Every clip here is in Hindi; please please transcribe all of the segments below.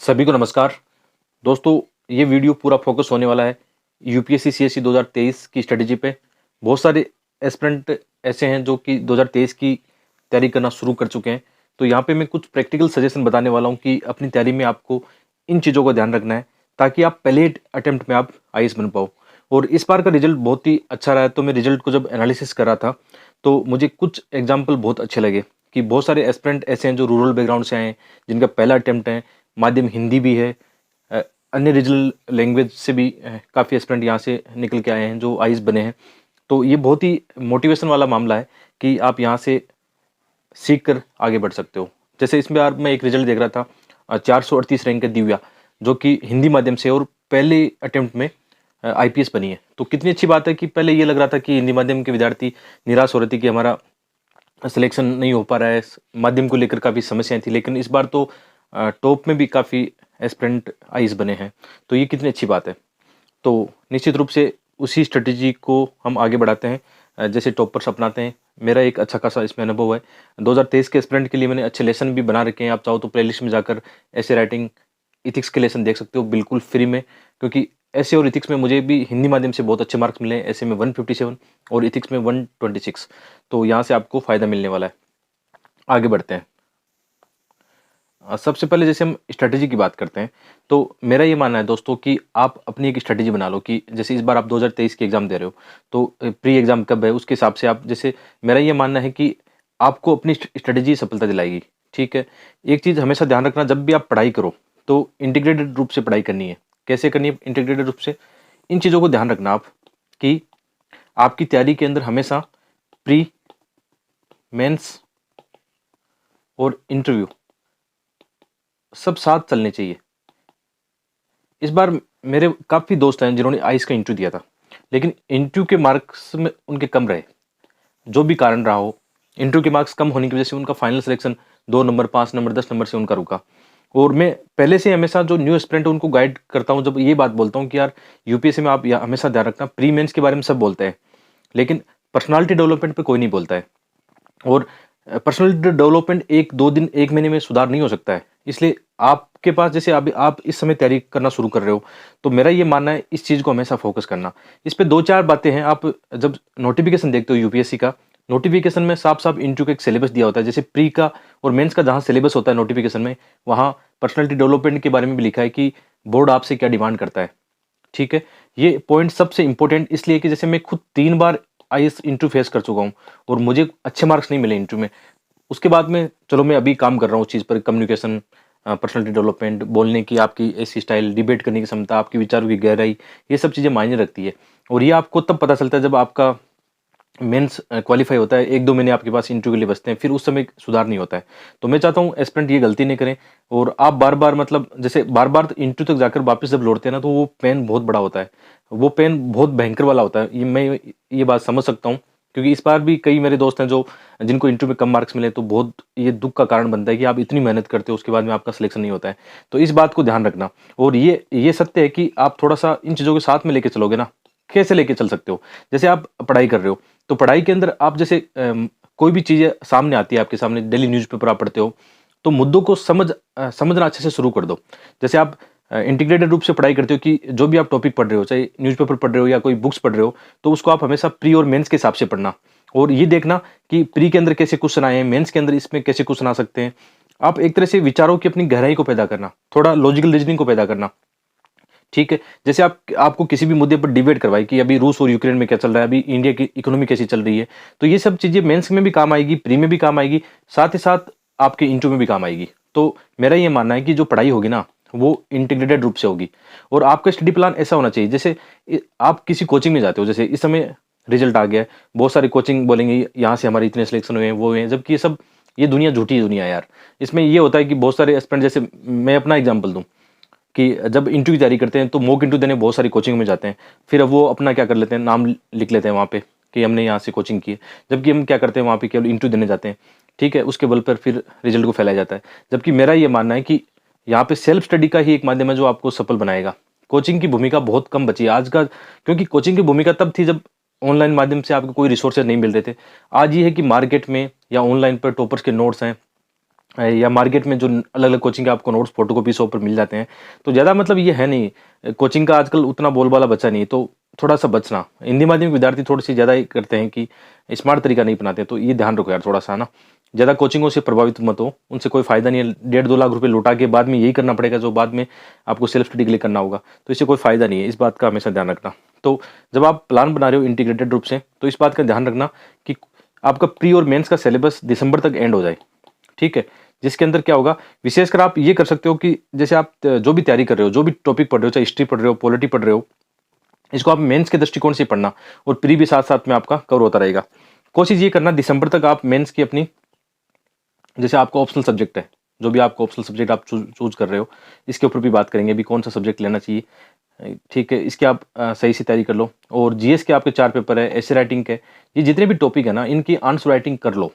सभी को नमस्कार। दोस्तों, ये वीडियो पूरा फोकस होने वाला है यूपीएससी सीएससी 2023 की स्ट्रेटजी पे। बहुत सारे एस्पिरेंट ऐसे हैं जो कि 2023 की तैयारी करना शुरू कर चुके हैं। तो यहाँ पे मैं कुछ प्रैक्टिकल सजेशन बताने वाला हूँ कि अपनी तैयारी में आपको इन चीज़ों का ध्यान रखना है ताकि आप पहले अटेम्प्ट में आप आईएएस बन पाओ। और इस बार का रिजल्ट बहुत ही अच्छा रहा है। तो मैं रिजल्ट को जब एनालिसिस कर रहा था तो मुझे कुछ एग्जाम्पल बहुत अच्छे लगे कि बहुत सारे एस्पिरेंट ऐसे हैं जो रूरल बैकग्राउंड से आए हैं, जिनका पहला अटेम्प्ट है, माध्यम हिंदी भी है, अ, अन्य रीजनल लैंग्वेज से भी काफ़ी एस्पिरेंट यहाँ से निकल के आए हैं जो आईएएस बने हैं। तो ये बहुत ही मोटिवेशन वाला मामला है कि आप यहाँ से सीख कर आगे बढ़ सकते हो। जैसे इसमें यार मैं एक रिजल्ट देख रहा था, 438 रैंक है दिव्या, जो कि हिंदी माध्यम से और पहले अटेम्प्ट में आईपीएस बनी है। तो कितनी अच्छी बात है कि पहले ये लग रहा था कि हिंदी माध्यम के विद्यार्थी निराश हो रहे थे कि हमारा सिलेक्शन नहीं हो पा रहा है, माध्यम को लेकर काफ़ी समस्याएं थी, लेकिन इस बार तो टॉप में भी काफ़ी एस्पिरेंट आईएएस बने हैं। तो ये कितनी अच्छी बात है। तो निश्चित रूप से उसी स्ट्रेटेजी को हम आगे बढ़ाते हैं, जैसे टॉपर्स अपनाते हैं। मेरा एक अच्छा खासा इसमें अनुभव है। 2023 के एस्पिरेंट के लिए मैंने अच्छे लेसन भी बना रखे हैं। आप चाहो तो प्लेलिस्ट में जाकर ऐसे राइटिंग इथिक्स के लेसन देख सकते हो बिल्कुल फ्री में, क्योंकि ऐसे और इथिक्स में मुझे भी हिंदी माध्यम से बहुत अच्छे मार्क्स मिले हैं। ऐसे में 157 और इथिक्स में 126। तो यहाँ से आपको फ़ायदा मिलने वाला है। आगे बढ़ते हैं। सबसे पहले जैसे हम स्ट्रैटेजी की बात करते हैं, तो मेरा ये मानना है दोस्तों कि आप अपनी एक स्ट्रैटेजी बना लो कि जैसे इस बार आप 2023 की एग्ज़ाम दे रहे हो, तो प्री एग्ज़ाम कब है उसके हिसाब से आप, जैसे मेरा ये मानना है कि आपको अपनी स्ट्रैटेजी सफलता दिलाएगी। ठीक है? एक चीज़ हमेशा ध्यान रखना, जब भी आप पढ़ाई करो तो इंटीग्रेटेड रूप से पढ़ाई करनी है। कैसे करनी है इंटीग्रेटेड रूप से? इन चीज़ों को ध्यान रखना आप कि आपकी तैयारी के अंदर हमेशा प्री, मेंस और इंटरव्यू सब साथ चलने चाहिए। इस बार मेरे काफ़ी दोस्त हैं जिन्होंने आईएएस का इंटरव्यू दिया था, लेकिन इंटरव्यू के मार्क्स में उनके कम रहे। जो भी कारण रहा हो, इंटरव्यू के मार्क्स कम होने की वजह से उनका final selection 2 number, 5 number, 10 number से उनका रुका। और मैं पहले से हमेशा जो न्यू एस्पिरेंट है उनको गाइड करता हूँ, जब ये बात बोलता हूँ कि यार यूपीएससी में आप हमेशा ध्यान रखना, प्री मेंस के बारे में सब बोलते हैं, लेकिन पर्सनालिटी डेवलपमेंट पे कोई नहीं बोलता है। और पर्सनल डेवलपमेंट 1-2 दिन 1 महीने में सुधार नहीं हो सकता है। इसलिए आपके पास, जैसे अभी आप इस समय तैयारी करना शुरू कर रहे हो, तो मेरा ये मानना है इस चीज़ को हमेशा फोकस करना। इस पे 2-4 बातें हैं। आप जब नोटिफिकेशन देखते हो यूपीएससी का, नोटिफिकेशन में साफ-साफ इंटरव्यू का एक सिलेबस दिया होता है। जैसे प्री का और मेंस का जहाँ सिलेबस होता है नोटिफिकेशन में, वहाँ पर्सनैलिटी डेवलपमेंट के बारे में भी लिखा है कि बोर्ड आपसे क्या डिमांड करता है। ठीक है? ये पॉइंट सबसे इम्पोर्टेंट इसलिए कि जैसे मैं खुद 3 बार आईएएस इंटरव्यू फेस कर चुका हूँ और मुझे अच्छे मार्क्स नहीं मिले इंटरव्यू में। उसके बाद में चलो मैं अभी काम कर रहा हूँ उस चीज़ पर, कम्युनिकेशन, पर्सनैलिटी डेवलपमेंट, बोलने की आपकी ऐसी स्टाइल, डिबेट करने की क्षमता, आपके विचारों की गहराई, ये सब चीज़ें मायने रखती है। और ये आपको तब पता चलता है जब आपका मेंस क्वालीफाई होता है, 1-2 महीने आपके पास इंटरव्यू के लिए बचते हैं, फिर उस समय सुधार नहीं होता है। तो मैं चाहता हूँ एस्पिरेंट ये गलती नहीं करें और आप बार-बार, मतलब जैसे बार-बार इंटरव्यू तक जाकर वापस जब लौटते हैं ना, तो वो पेन बहुत बड़ा होता है। वो पेन बहुत भयंकर वाला होता है। मैं ये बात समझ सकता हूँ, क्योंकि इस बार भी कई मेरे दोस्त हैं जो जिनको इंटरव्यू में कम मार्क्स मिले, तो बहुत ये दुःख का कारण बनता है कि आप इतनी मेहनत करते हो, उसके बाद में आपका सिलेक्शन नहीं होता है। तो इस बात को ध्यान रखना। और ये सत्य है कि आप थोड़ा-सा इन चीज़ों के साथ में लेके चलोगे ना, कैसे लेके चल सकते हो? जैसे आप पढ़ाई कर रहे हो, तो पढ़ाई के अंदर आप जैसे कोई भी चीज़ें सामने आती है आपके सामने, डेली न्यूज़पेपर आप पढ़ते हो, तो मुद्दों को समझना अच्छे से शुरू कर दो। जैसे आप इंटीग्रेटेड रूप से पढ़ाई करते हो कि जो भी आप टॉपिक पढ़ रहे हो, चाहे न्यूज़पेपर पढ़ रहे हो या कोई बुक्स पढ़ रहे हो, तो उसको आप हमेशा प्री और मेंस के हिसाब से पढ़ना। और ये देखना कि प्री के अंदर कैसे क्वेश्चन आए हैं, मेंस के अंदर इसमें कैसे क्वेश्चन आ सकते हैं। आप एक तरह से विचारों की अपनी गहराई को पैदा करना, थोड़ा लॉजिकल रीजनिंग को पैदा करना। ठीक है? जैसे आपको किसी भी मुद्दे पर डिबेट करवाई कि अभी रूस और यूक्रेन में क्या चल रहा है, अभी इंडिया की इकोनॉमी कैसी चल रही है, तो ये सब चीज़ें मेंस में भी काम आएगी, प्री में भी काम आएगी, साथ ही साथ आपके इंटरव्यू में भी काम आएगी। तो मेरा ये मानना है कि जो पढ़ाई होगी ना, वो इंटीग्रेटेड रूप से होगी और आपका स्टडी प्लान ऐसा होना चाहिए। जैसे आप किसी कोचिंग में जाते हो, जैसे इस समय रिजल्ट आ गया है, बहुत सारे कोचिंग बोलेंगे यहाँ से हमारे इतने सिलेक्शन हुए हैं, वो हुए हैं, जबकि ये दुनिया झूठी दुनिया है यार। इसमें ये होता है कि बहुत सारे एस्पिरेंट, जैसे मैं अपना एग्जाम्पल दूँ कि जब इंटरव्यू की तैयारी करते हैं तो मॉक इंटरव्यू देने बहुत सारी कोचिंग में जाते हैं। फिर अब वो अपना क्या कर लेते हैं, नाम लिख लेते हैं वहाँ पे कि हमने यहाँ से कोचिंग की है। जबकि हम क्या करते हैं, वहाँ पे केवल इंटरव्यू देने जाते हैं। ठीक है? उसके बल पर फिर रिजल्ट को फैलाया जाता है। जबकि मेरा ये मानना है कि यहाँ पे सेल्फ स्टडी का ही एक माध्यम है जो आपको सफल बनाएगा। कोचिंग की भूमिका बहुत कम बची है आज का, क्योंकि कोचिंग की भूमिका तब थी जब ऑनलाइन माध्यम से आपको कोई रिसोर्सेज नहीं मिल रहे थे। आज ये है कि मार्केट में या ऑनलाइन पर टॉपर्स के नोट्स हैं, या मार्केट में जो अलग अलग कोचिंग के आपको नोट्स फोटोकॉपी शॉप पर मिल जाते हैं। तो ज़्यादा मतलब ये है नहीं, कोचिंग का आजकल उतना बोलबाला बचा नहीं, तो थोड़ा सा बचना। हिंदी माध्यमिक विद्यार्थी थोड़ी सी ज़्यादा ही करते हैं कि स्मार्ट तरीका नहीं अपनाते, तो ये ध्यान रखो यार थोड़ा सा ना। ज़्यादा कोचिंगों से प्रभावित मत हो, उनसे कोई फ़ायदा नहीं है। 1.5-2 लाख रुपए लौटा के बाद में यही करना पड़ेगा जो बाद में आपको सेल्फ स्टडी के लिए करना होगा, तो इससे कोई फ़ायदा नहीं है। इस बात का हमेशा ध्यान रखना। तो जब आप प्लान बना रहे हो इंटीग्रेटेड रूप से, तो इस बात का ध्यान रखना कि आपका प्री और मेंस का सिलेबस दिसंबर तक एंड हो जाए, ठीक है? जिसके अंदर क्या होगा, विशेषकर आप ये कर सकते हो कि जैसे आप जो भी तैयारी कर रहे हो, जो भी टॉपिक पढ़ रहे हो, चाहे हिस्ट्री पढ़ रहे हो, पॉलिटी पढ़ रहे हो, इसको आप मेंस के दृष्टिकोण से पढ़ना, और प्री भी साथ साथ में आपका कवर होता रहेगा। कोशिश ये करना दिसंबर तक आप मेंस की अपनी, जैसे आपका ऑप्शनल सब्जेक्ट है, जो भी आपका ऑप्शनल सब्जेक्ट आप चूज कर रहे हो, इसके ऊपर भी बात करेंगे अभी कौन सा सब्जेक्ट लेना चाहिए, ठीक है? इसकी आप सही से तैयारी कर लो। और जीएस के आपके 4 पेपर है, ऐसे राइटिंग के, ये जितने भी टॉपिक है ना, इनकी आंसर राइटिंग कर लो।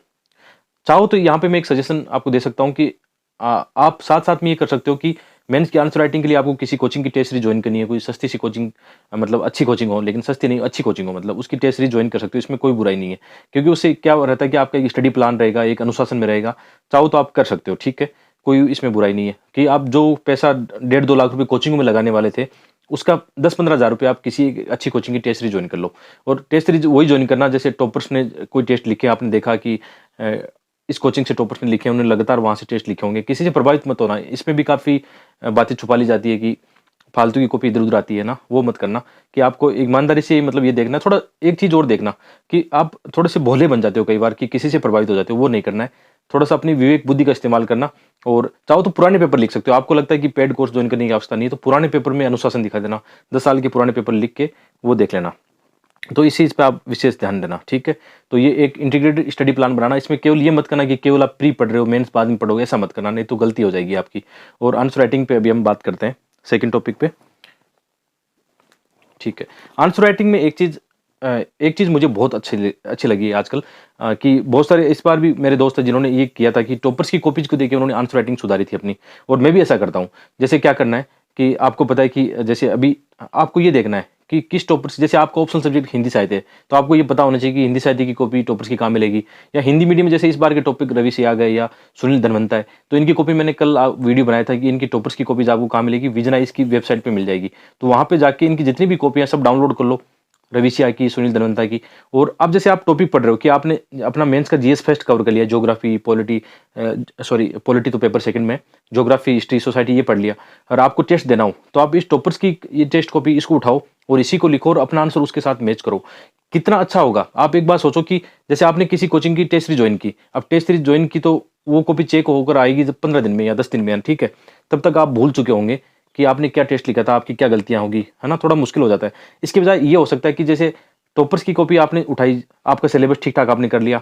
चाहो तो यहाँ पे मैं एक सजेशन आपको दे सकता हूँ कि आप साथ-साथ में ये कर सकते हो कि मेंस की आंसर राइटिंग के लिए आपको किसी कोचिंग की टेस्ट सीरीज जॉइन करनी है, कोई सस्ती सी कोचिंग, मतलब अच्छी कोचिंग हो, लेकिन सस्ती नहीं, अच्छी कोचिंग हो, मतलब उसकी टेस्ट सीरीज जॉइन कर सकते हो, इसमें कोई बुराई नहीं है। क्योंकि उससे क्या रहता है कि आपका एक स्टडी प्लान रहेगा, एक अनुशासन में रहेगा, चाहो तो आप कर सकते हो, ठीक है? कोई इसमें बुराई नहीं है कि आप जो पैसा 1.5-2 लाख रुपए कोचिंग में लगाने वाले थे, उसका 10-15 हज़ार रुपए आप किसी एक अच्छी कोचिंग की टेस्ट सीरीज जॉइन कर लो। और टेस्ट सीरीज वही जॉइन करना, जैसे टॉपर्स ने कोई टेस्ट लिखे, आपने देखा कि अ, इस कोचिंग से टॉपर्स ने लिखे, उन्होंने लगातार वहाँ से टेस्ट लिखे होंगे, किसी से प्रभावित मत होना। इसमें भी काफ़ी बातें छुपा ली जाती है कि फालतू की कॉपी इधर-उधर आती है ना, वो मत करना। कि आपको ईमानदारी से मतलब ये देखना, थोड़ा एक चीज़ और देखना कि आप थोड़े से भोले बन जाते हो कई बार कि किसी से प्रभावित हो जाते हो, वो नहीं करना है। थोड़ा-सा अपनी विवेक बुद्धि का इस्तेमाल करना, और चाहो तो पुराने पेपर लिख सकते हो। आपको लगता है कि पेड कोर्स जॉइन करने की आवश्यकता नहीं है, तो पुराने पेपर में अनुशासन दिखा देना। 10 साल के पुराने पेपर लिख के वो देख लेना। तो इस चीज़ पे आप विशेष ध्यान देना, ठीक है? तो ये एक इंटीग्रेटेड स्टडी प्लान बनाना, इसमें केवल ये मत करना कि केवल आप प्री पढ़ रहे हो, मेंस बाद में पढ़ोगे, ऐसा मत करना, नहीं तो गलती हो जाएगी आपकी। और आंसर राइटिंग पे अभी हम बात करते हैं, सेकंड टॉपिक पे, ठीक है? आंसर राइटिंग में एक चीज़ मुझे बहुत अच्छी लगी है आजकल, कि बहुत सारे इस बार भी मेरे दोस्त हैं जिन्होंने ये किया था कि टॉपर्स की कॉपीज़ को देख के उन्होंने आंसर राइटिंग सुधारी थी अपनी, और मैं भी ऐसा करता हूँ। जैसे क्या करना है कि आपको पता है कि जैसे अभी आपको ये देखना है कि किस टॉपर से, जैसे आपका ऑप्शनल सब्जेक्ट हिंदी साहित्य है, तो आपको ये पता होना चाहिए कि हिंदी साहित्य की कॉपी टॉपर्स की कहाँ मिलेगी, या हिंदी मीडियम में जैसे इस बार के टॉपिक रवि से आ गए या सुनील धनवंता है, तो इनकी कॉपी मैंने कल वीडियो बनाया था कि इनकी टॉपर्स की कॉपीज आपको कहाँ मिलेगी, विजनाइज की वेबसाइट पे मिल जाएगी। तो वहाँ पे जाके इनकी जितनी भी कॉपियाँ सब डाउनलोड कर लो, रवि सिया की, सुनील धनवंता की। और अब जैसे आप टॉपिक पढ़ रहे हो कि आपने अपना मेंस का जीएस फेस्ट कवर कर लिया, ज्योग्राफी, पॉलिटी तो पेपर सेकंड में, ज्योग्राफी, हिस्ट्री, सोसाइटी ये पढ़ लिया, और आपको टेस्ट देना हो, तो आप इस टॉपर्स की ये टेस्ट कॉपी इसको उठाओ और इसी को लिखो और अपना आंसर उसके साथ मैच करो। कितना अच्छा होगा। आप एक बार सोचो कि जैसे आपने किसी कोचिंग की टेस्ट सीरीज ज्वाइन की, अब टेस्ट सीरीज ज्वाइन की तो वो कॉपी चेक होकर आएगी जब 15 दिन में या 10 दिन में, ठीक है? तब तक आप भूल चुके होंगे कि आपने क्या टेस्ट लिखा था, आपकी क्या गलतियां होगी, है ना? थोड़ा मुश्किल हो जाता है। इसके बजाय ये हो सकता है कि जैसे टॉपर्स की कॉपी आपने उठाई, आपका सिलेबस ठीक ठाक आपने कर लिया,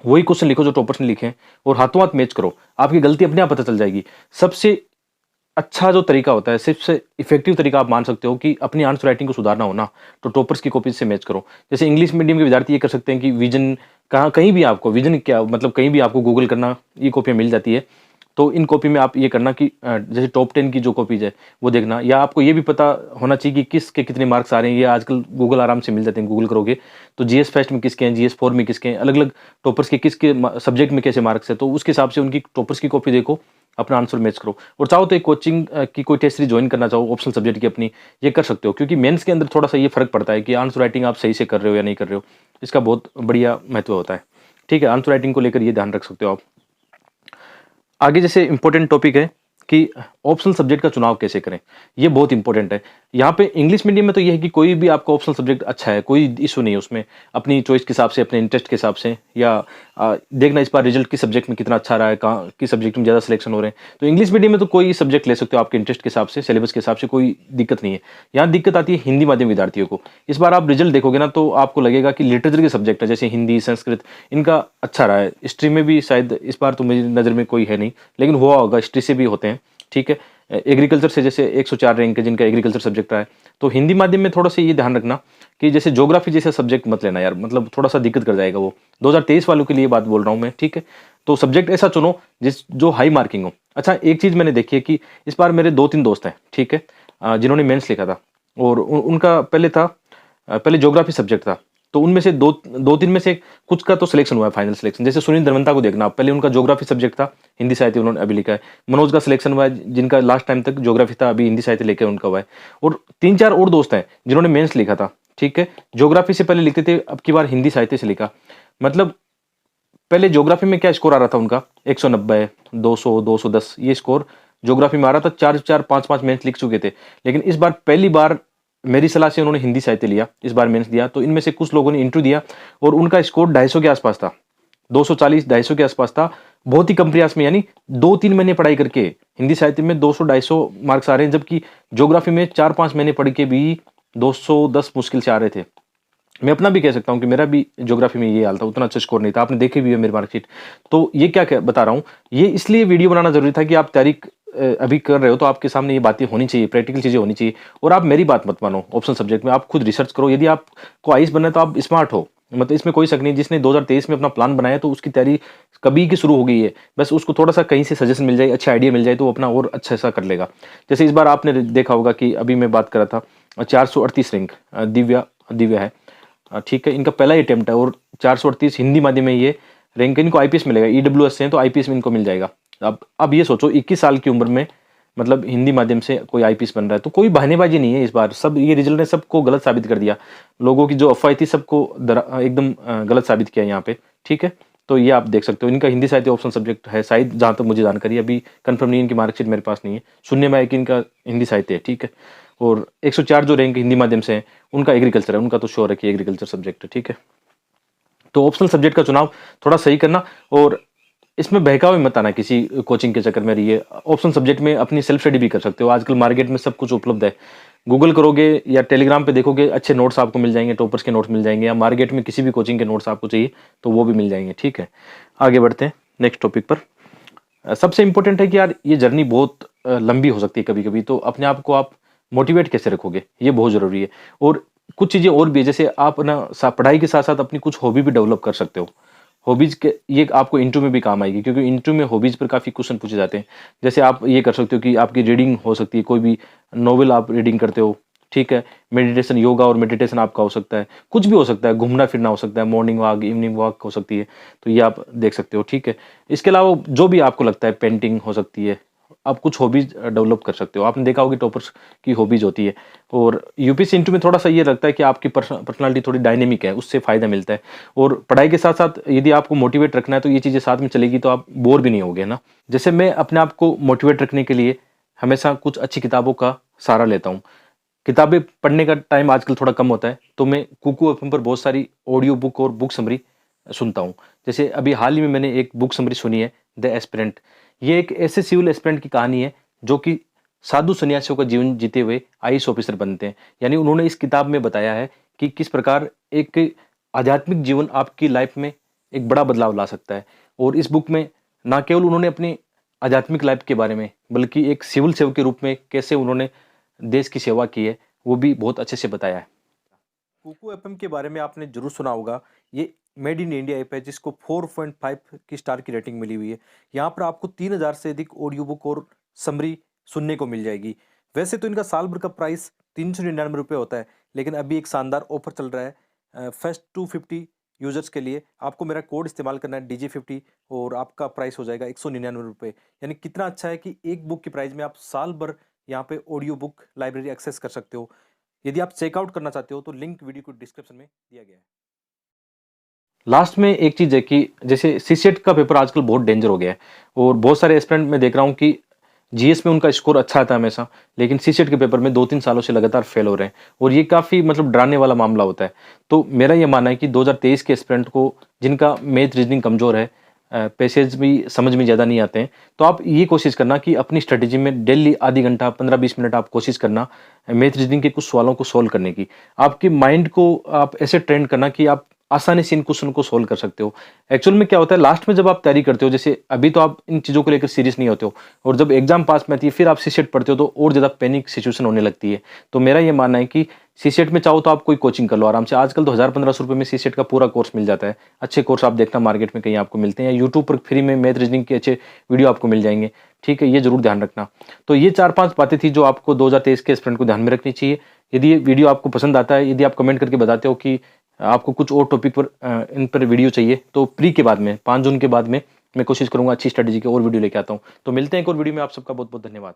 वही क्वेश्चन लिखो जो टॉपर्स ने लिखे हैं और हाथों हाथ मैच करो, आपकी गलती अपने आप पता चल जाएगी। सबसे अच्छा जो तरीका होता है, सबसे इफेक्टिव तरीका आप मान सकते हो कि अपनी आंसर राइटिंग को सुधारना हो ना, तो टॉपर्स की कॉपी से मैच करो। जैसे इंग्लिश मीडियम के विद्यार्थी ये कर सकते हैं कि विजन, कहाँ कहीं भी आपको विजन क्या मतलब कहीं भी आपको गूगल करना, ये कॉपियाँ मिल जाती है। तो इन कॉपी में आप ये करना कि जैसे टॉप 10 की जो कॉपीज है वो देखना, या आपको ये भी पता होना चाहिए कि किसके कितने मार्क्स आ रहे हैं। ये आजकल गूगल आराम से मिल जाते हैं, गूगल करोगे तो जीएस फेस्ट में किसके हैं, जीएस 4 में किसके हैं, अलग अलग टॉपर्स के किसके सब्जेक्ट में कैसे मार्क्स है, तो उसके हिसाब से उनकी टॉपर्स की कॉपी देखो, अपना आंसर मैच करो। और चाहो तो एक कोचिंग की कोई टेस्ट सीरीज ज्वाइन करना चाहो ऑप्शनल सब्जेक्ट की अपनी, ये कर सकते हो, क्योंकि मेंस के अंदर थोड़ा सा ये फर्क पड़ता है कि आंसर राइटिंग आप सही से कर रहे हो या नहीं कर रहे हो, इसका बहुत बढ़िया महत्व होता है। ठीक है, आंसर राइटिंग को लेकर ये ध्यान रख सकते हो आप। आगे जैसे इंपॉर्टेंट टॉपिक है कि ऑप्शनल सब्जेक्ट का चुनाव कैसे करें, ये बहुत इंपॉर्टेंट है। यहाँ पे इंग्लिश मीडियम में तो ये है कि कोई भी आपका ऑप्शनल सब्जेक्ट अच्छा है, कोई इशू नहीं है उसमें, अपनी चॉइस के हिसाब से, अपने इंटरेस्ट के हिसाब से, या देखना इस बार रिजल्ट किस सब्जेक्ट में कितना अच्छा रहा है, कहाँ किस सब्जेक्ट में ज़्यादा सिलेक्शन हो रहे हैं। तो इंग्लिश मीडियम में तो कोई सब्जेक्ट ले सकते हो आपके इंटरेस्ट के हिसाब से, सिलेबस के हिसाब से, कोई दिक्कत नहीं है। यहाँ दिक्कत आती है हिंदी माध्यम विद्यार्थियों को। इस बार आप रिजल्ट देखोगे ना तो आपको लगेगा कि लिटरेचर के सब्जेक्ट है जैसे हिंदी, संस्कृत, इनका अच्छा रहा है। हिस्ट्री में भी शायद इस बार तो मेरी नज़र में कोई है नहीं, लेकिन हुआ होगा, हिस्ट्री से भी होते हैं, ठीक है। एग्रीकल्चर से जैसे 104 रैंक है जिनका एग्रीकल्चर सब्जेक्ट रहा है। तो हिंदी माध्यम में थोड़ा सा ये ध्यान रखना कि जैसे ज्योग्राफी जैसा सब्जेक्ट मत लेना यार, मतलब थोड़ा सा दिक्कत कर जाएगा वो। 2023 वालों के लिए बात बोल रहा हूँ मैं, ठीक है। तो सब्जेक्ट ऐसा चुनो जो हाई मार्किंग हो। अच्छा, एक चीज़ मैंने देखी है कि इस बार मेरे 2-3 दोस्त हैं, ठीक है, जिन्होंने मेंस लिखा था, और उनका पहले ज्योग्राफी सब्जेक्ट था। तो उनमें से दो तीन में से कुछ का तो सिलेक्शन हुआ है, फाइनल सिलेक्शन। जैसे सुनील धनवंता को देखना आप, पहले उनका ज्योग्राफी सब्जेक्ट था, हिंदी साहित्य उन्होंने अभी लिखा है। मनोज का सिलेक्शन हुआ है, जिनका लास्ट टाइम तक ज्योग्राफी था, अभी हिंदी साहित्य लेकर उनका हुआ है। और 3-4 और दोस्त हैं जिन्होंने मेंस लिखा था, ठीक है, ज्योग्राफी से पहले लिखते थे, अब की बार हिंदी साहित्य से लिखा। मतलब पहले ज्योग्राफी में क्या स्कोर आ रहा था उनका, 190, 200, 210, ये स्कोर ज्योग्राफी में आ रहा था। 4-4, 5-5 मेंस लिख चुके थे। लेकिन इस बार पहली बार मेरी सलाह से उन्होंने हिंदी साहित्य लिया, इस बार मेंस दिया। तो इनमें से कुछ लोगों ने इंटरव्यू दिया और उनका स्कोर 250 के आसपास था, 240, 250 के आसपास था। बहुत ही कम प्रयास में, यानी 2-3 महीने पढ़ाई करके हिंदी साहित्य में 200-250 मार्क्स आ रहे हैं, जबकि ज्योग्राफी में 4-5 महीने पढ़ के भी 210 मुश्किल से आ रहे थे। मैं अपना भी कह सकता हूं कि मेरा भी ज्योग्राफी में ये हाल था, उतना अच्छा स्कोर नहीं था। आपने देखे भी है मेरी मार्कशीट। तो ये क्या बता रहा हूं, ये इसलिए वीडियो बनाना जरूरी था कि आप तैयारी अभी कर रहे हो तो आपके सामने ये बातें होनी चाहिए, प्रैक्टिकल चीजें होनी चाहिए। और आप मेरी बात मत मानो, ऑप्शनल सब्जेक्ट में आप खुद रिसर्च करो। यदि आपको आईएएस बनना है तो आप स्मार्ट हो, मतलब इसमें कोई शक नहीं। जिसने 2023 में अपना प्लान बनाया तो उसकी तैयारी कभी की शुरू हो गई है, बस उसको थोड़ा सा कहीं से सजेशन मिल जाए, अच्छा आइडिया मिल जाए तो वो अपना और अच्छा सा कर लेगा। जैसे इस बार आपने देखा होगा कि अभी मैं बात कर रहा था 438 रैंक दिव्या है, ठीक है, इनका पहला अटेम्प्ट है। और 438 हिंदी माध्यम में ये रैंक इनको आईपीएस मिलेगा, ईडब्ल्यूएस से हैं तो आईपीएस में इनको मिल जाएगा। अब ये सोचो 21 साल की उम्र में मतलब हिंदी माध्यम से कोई आईपीएस बन रहा है, तो कोई बहानेबाजी नहीं है इस बार। सब ये रिजल्ट ने सबको गलत साबित कर दिया, लोगों की जो अफवाह थी सबको एकदम गलत साबित किया यहाँ पे, ठीक है। तो ये आप देख सकते हो, इनका हिंदी साहित्य ऑप्शन सब्जेक्ट है शायद, जहाँ तक मुझे जानकारी, अभी कंफर्म नहीं, इनकी मार्कशीट मेरे पास नहीं है। सुनने में आया कि इनका हिंदी साहित्य है, ठीक है। और 104 जो रैंक हिंदी माध्यम से है उनका एग्रीकल्चर है, उनका तो श्योर है कि एग्रीकल्चर सब्जेक्ट है, ठीक है। तो ऑप्शनल सब्जेक्ट का चुनाव थोड़ा सही करना, और इसमें बहकावे मत आना किसी कोचिंग के चक्कर में रहिए। ऑप्शनल सब्जेक्ट में अपनी सेल्फ स्टडी भी कर सकते हो, आजकल मार्केट में सब कुछ उपलब्ध है। गूगल करोगे या टेलीग्राम पे देखोगे, अच्छे नोट्स आपको मिल जाएंगे, टॉपर्स के नोट्स मिल जाएंगे, या मार्केट में किसी भी कोचिंग के नोट्स आपको चाहिए तो वो भी मिल जाएंगे, ठीक है। आगे बढ़ते हैं नेक्स्ट टॉपिक पर। सबसे इंपॉर्टेंट है कि यार ये जर्नी बहुत लंबी हो सकती है कभी कभी, तो अपने आप को आप मोटिवेट कैसे रखोगे, ये बहुत जरूरी है। और कुछ चीजें और भी है, जैसे आप ना पढ़ाई के साथ साथ अपनी कुछ हॉबी भी डेवलप कर सकते हो। हॉबीज के ये आपको इंटरव्यू में भी काम आएगी, क्योंकि इंटरव्यू में हॉबीज पर काफी क्वेश्चन पूछे जाते हैं। जैसे आप ये कर सकते हो कि आपकी रीडिंग हो सकती है, कोई भी नॉवेल आप रीडिंग करते हो, ठीक है। मेडिटेशन, योगा और मेडिटेशन आपका हो सकता है, कुछ भी हो सकता है, घूमना फिरना हो सकता है, मॉर्निंग वॉक, इवनिंग वॉक हो सकती है, तो ये आप देख सकते हो, ठीक है। इसके अलावा जो भी आपको लगता है, पेंटिंग हो सकती है, आप कुछ हॉबीज डेवलप कर सकते हो। आपने देखा होगी टॉपर्स की हॉबीज होती है। और यूपीएससी इंटरव्यू में थोड़ा सा ये लगता है कि आपकी पर्सनालिटी थोड़ी डायनेमिक है, उससे फायदा मिलता है। और पढ़ाई के साथ साथ यदि आपको मोटिवेट रखना है तो ये चीज़ें साथ में चलेगी, तो आप बोर भी नहीं होगे ना। जैसे मैं अपने आप को मोटिवेट रखने के लिए हमेशा कुछ अच्छी किताबों का सहारा लेता हूँ। किताबें पढ़ने का टाइम आजकल थोड़ा कम होता है, तो मैं कुकू एफएम पर बहुत सारी ऑडियो बुक और बुक समरी सुनता हूँ। जैसे अभी हाल ही में मैंने एक बुक समरी सुनी है, द एस्पिरेंट। ये एक ऐसे सिविल एस्पिरेंट की कहानी है जो कि साधु सन्यासियों का जीवन जीते हुए आईएएस ऑफिसर बनते हैं। यानी उन्होंने इस किताब में बताया है कि किस प्रकार एक आध्यात्मिक जीवन आपकी लाइफ में एक बड़ा बदलाव ला सकता है। और इस बुक में ना केवल उन्होंने अपनी आध्यात्मिक लाइफ के बारे में, बल्कि एक सिविल सेवक के रूप में कैसे उन्होंने देश की सेवा की है, वो भी बहुत अच्छे से बताया है। कुकू एफएम के बारे में आपने जरूर सुना होगा। ये मेड इन इंडिया ऐप है, जिसको 4.5 की स्टार की रेटिंग मिली हुई है। यहाँ पर आपको 3000 से अधिक ऑडियो बुक और समरी सुनने को मिल जाएगी। वैसे तो इनका साल भर का प्राइस 399 रुपये होता है, लेकिन अभी एक शानदार ऑफर चल रहा है फर्स्ट 250 यूजर्स के लिए। आपको मेरा कोड इस्तेमाल करना है DJ50, और आपका प्राइस हो जाएगा 199 रुपये। यानी कितना अच्छा है कि एक बुक की प्राइस में आप साल भर यहाँ पे ऑडियो बुक लाइब्रेरी एक्सेस कर सकते हो। यदि आप चेकआउट करना चाहते हो तो लिंक वीडियो को डिस्क्रिप्शन में दिया गया है। लास्ट में एक चीज है कि जैसे सीसेट का पेपर आजकल बहुत डेंजर हो गया है, और बहुत सारे एस्पिरेंट में देख रहा हूँ कि जीएस में उनका स्कोर अच्छा आता है हमेशा, लेकिन सीसेट के पेपर में 2-3 सालों से लगातार फेल हो रहे हैं, और ये काफी मतलब डराने वाला मामला होता है। तो मेरा ये मानना है कि 2023 के एस्पिरेंट को, जिनका मैथ रीजनिंग कमजोर है, पैसेज भी समझ में ज़्यादा नहीं आते हैं, तो आप ये कोशिश करना कि अपनी स्ट्रेटेजी में डेली आधी घंटा 15-20 मिनट आप कोशिश करना मैथ रीजनिंग के कुछ सवालों को सोल्व करने की। आपकी माइंड को आप ऐसे ट्रेन करना कि आप आसानी से इन क्वेश्चन को सोल्व कर सकते हो। एक्चुअल में क्या होता है, लास्ट में जब आप तैयारी करते हो, जैसे अभी तो आप इन चीज़ों को लेकर सीरियस नहीं होते हो, और जब एग्जाम पास में आती है फिर आप सीसेट पढ़ते हो तो और ज़्यादा पैनिक सिचुएशन होने लगती है। तो मेरा ये मानना है कि सीसेट में चाहो तो आप कोई कोचिंग कर लो आराम से। आजकल तो 1000-1500 रुपये में सीसेट का पूरा कोर्स मिल जाता है। अच्छे कोर्स आप देखना मार्केट में कहीं आपको मिलते हैं, या यूट्यूब पर फ्री में मैथ रीजनिंग के अच्छे वीडियो आपको मिल जाएंगे, ठीक है। ये जरूर ध्यान रखना। तो ये 4-5 बातें थी जो आपको 2023 के एस्पिरेंट को ध्यान में रखनी चाहिए। यदि ये वीडियो आपको पसंद आता है, यदि आप कमेंट करके बताते हो कि आपको कुछ और टॉपिक पर इन पर वीडियो चाहिए तो प्री के बाद में 5 जून के बाद में मैं कोशिश करूँगा अच्छी स्ट्रैटेजी की और वीडियो लेके आता हूँ। तो मिलते हैं एक और वीडियो में, आप सबका बहुत-बहुत धन्यवाद।